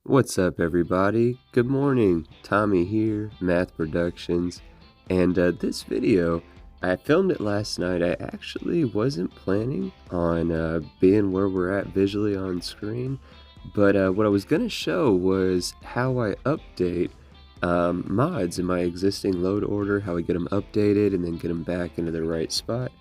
What's up, everybody? Good morning. Tommy here, Math Productions, and this video, I filmed it last night. I actually wasn't planning on being where we're at visually on screen, but what I was going to show was how I update mods in my existing load order, how I get them updated and then get them back into the right spot.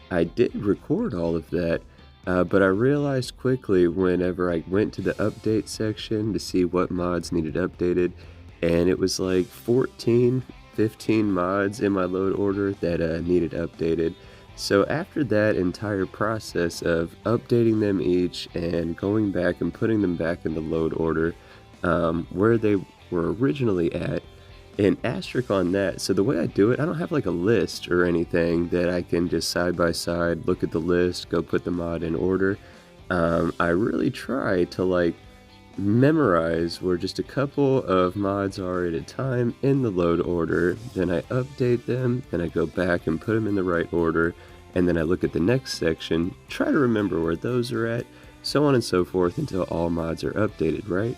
I did record all of that. But I realized quickly whenever I went to the update section to see what mods needed updated, and it was like 14, 15 mods in my load order that needed updated. So after that entire process of updating them each and going back and putting them back in the load order where they were originally at, an asterisk on that. So the way I do it, I don't have like a list or anything that I can just side by side look at the list, go put the mod in order. I really try to like memorize where just a couple of mods are at a time in the load order, then I update them, then I go back and put them in the right order, and then I look at the next section, try to remember where those are at, so on and so forth until all mods are updated, right?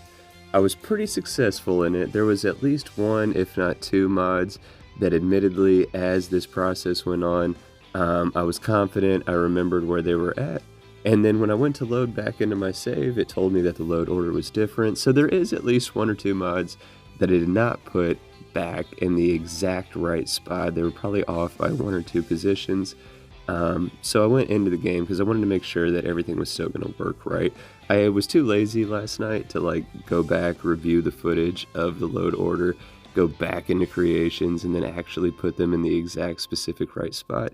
I was pretty successful in it. There was at least one, if not two mods that admittedly, as this process went on, I was confident I remembered where they were at. And then when I went to load back into my save, it told me that the load order was different. So there is at least one or two mods that I did not put back in the exact right spot. They were probably off by one or two positions. So I went into the game because I wanted to make sure that everything was still going to work right. I was too lazy last night to like go back, review the footage of the load order, go back into creations, and then actually put them in the exact specific right spot.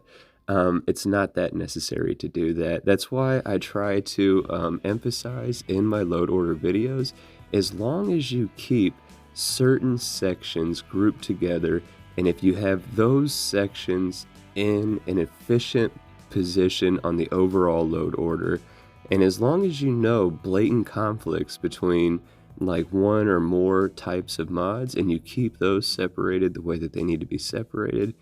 It's not that necessary to do that. That's why I try to emphasize in my load order videos, as long as you keep certain sections grouped together, and if you have those sections in an efficient position on the overall load order, and as long as you know blatant conflicts between like one or more types of mods and you keep those separated the way that they need to be separated,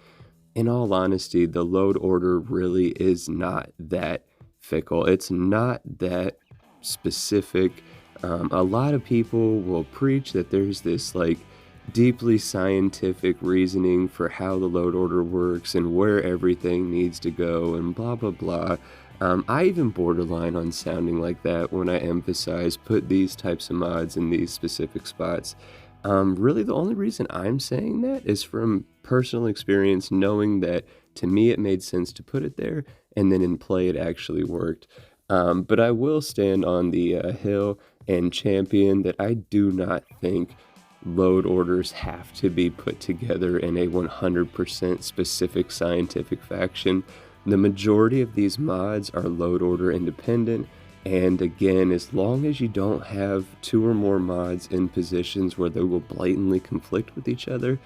in all honesty, the load order really is not that fickle. It's not that specific. A lot of people will preach that there's this like deeply scientific reasoning for how the load order works and where everything needs to go and blah blah blah. I even borderline on sounding like that when I emphasize put these types of mods in these specific spots. Really, the only reason I'm saying that is from personal experience, knowing that to me it made sense to put it there, and then in play it actually worked. But I will stand on the hill and champion that I do not think load orders have to be put together in a 100% specific scientific fashion. The majority of these mods are load order independent, and again, as long as you don't have two or more mods in positions where they will blatantly conflict with each other,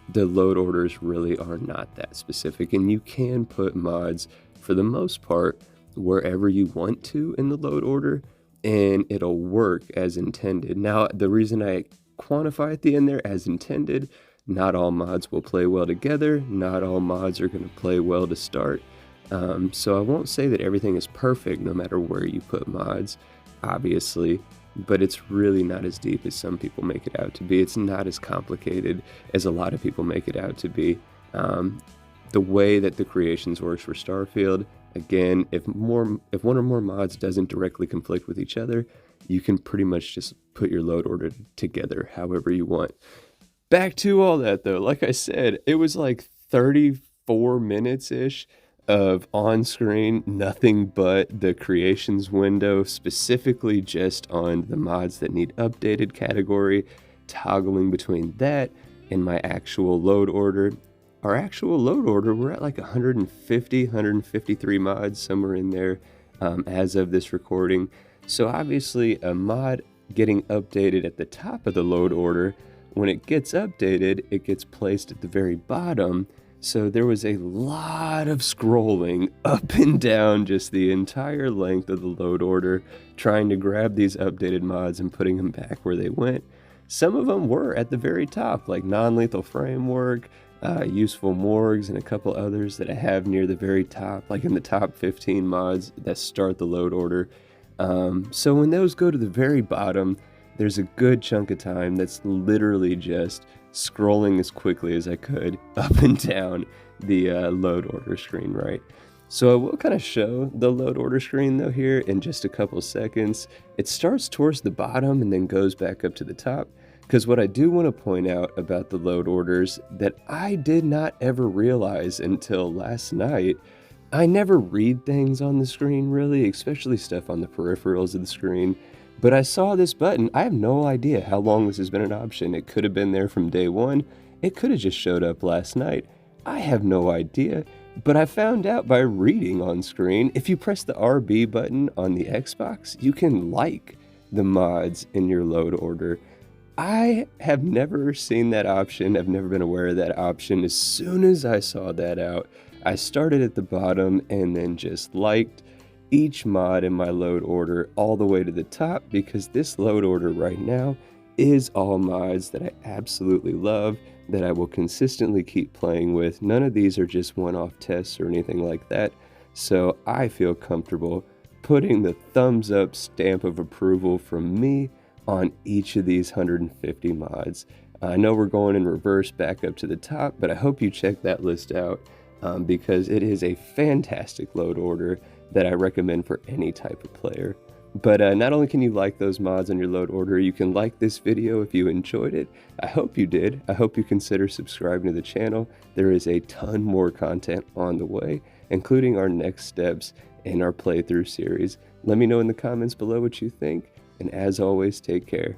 the load orders really are not that specific, and you can put mods, for the most part, wherever you want to in the load order, and it'll work as intended. Now, the reason I quantify at the end there as intended, not all mods will play well together, not all mods are going to play well to start. So I won't say that everything is perfect no matter where you put mods, obviously, but it's really not as deep as some people make it out to be. It's not as complicated as a lot of people make it out to be. The way that the creations works for Starfield, again, if one or more mods doesn't directly conflict with each other, you can pretty much just put your load order together however you want. Back to all that though, like I said, it was like 34 minutes-ish of on-screen nothing but the creations window, specifically just on the mods that need updated category, toggling between that and my actual load order. Our actual load order, we're at like 150, 153 mods, somewhere in there as of this recording. So obviously a mod getting updated at the top of the load order, when it gets updated, it gets placed at the very bottom. So there was a lot of scrolling up and down just the entire length of the load order, trying to grab these updated mods and putting them back where they went. Some of them were at the very top, like Non-Lethal Framework, Useful Morgues, and a couple others that I have near the very top, like in the top 15 mods that start the load order. So when those go to the very bottom, there's a good chunk of time that's literally just scrolling as quickly as I could up and down the load order screen, right? So I will kind of show the load order screen though here in just a couple seconds. It starts towards the bottom and then goes back up to the top. Because what I do want to point out about the load orders that I did not ever realize until last night, I never read things on the screen really, especially stuff on the peripherals of the screen. But I saw this button. I have no idea how long this has been an option. It could have been there from day one. It could have just showed up last night. I have no idea. But I found out by reading on screen, if you press the RB button on the Xbox, you can like the mods in your load order. I have never seen that option. I've never been aware of that option. As soon as I saw that out, I started at the bottom and then just liked each mod in my load order all the way to the top, because this load order right now is all mods that I absolutely love, that I will consistently keep playing with. None of these are just one-off tests or anything like that, so I feel comfortable putting the thumbs up stamp of approval from me on each of these 150 mods. I know we're going in reverse back up to the top, but I hope you check that list out because it is a fantastic load order that I recommend for any type of player. But not only can you like those mods on your load order, you can like this video if you enjoyed it. I hope you did. I hope you consider subscribing to the channel. There is a ton more content on the way, including our next steps in our playthrough series. Let me know in the comments below what you think, and as always, take care.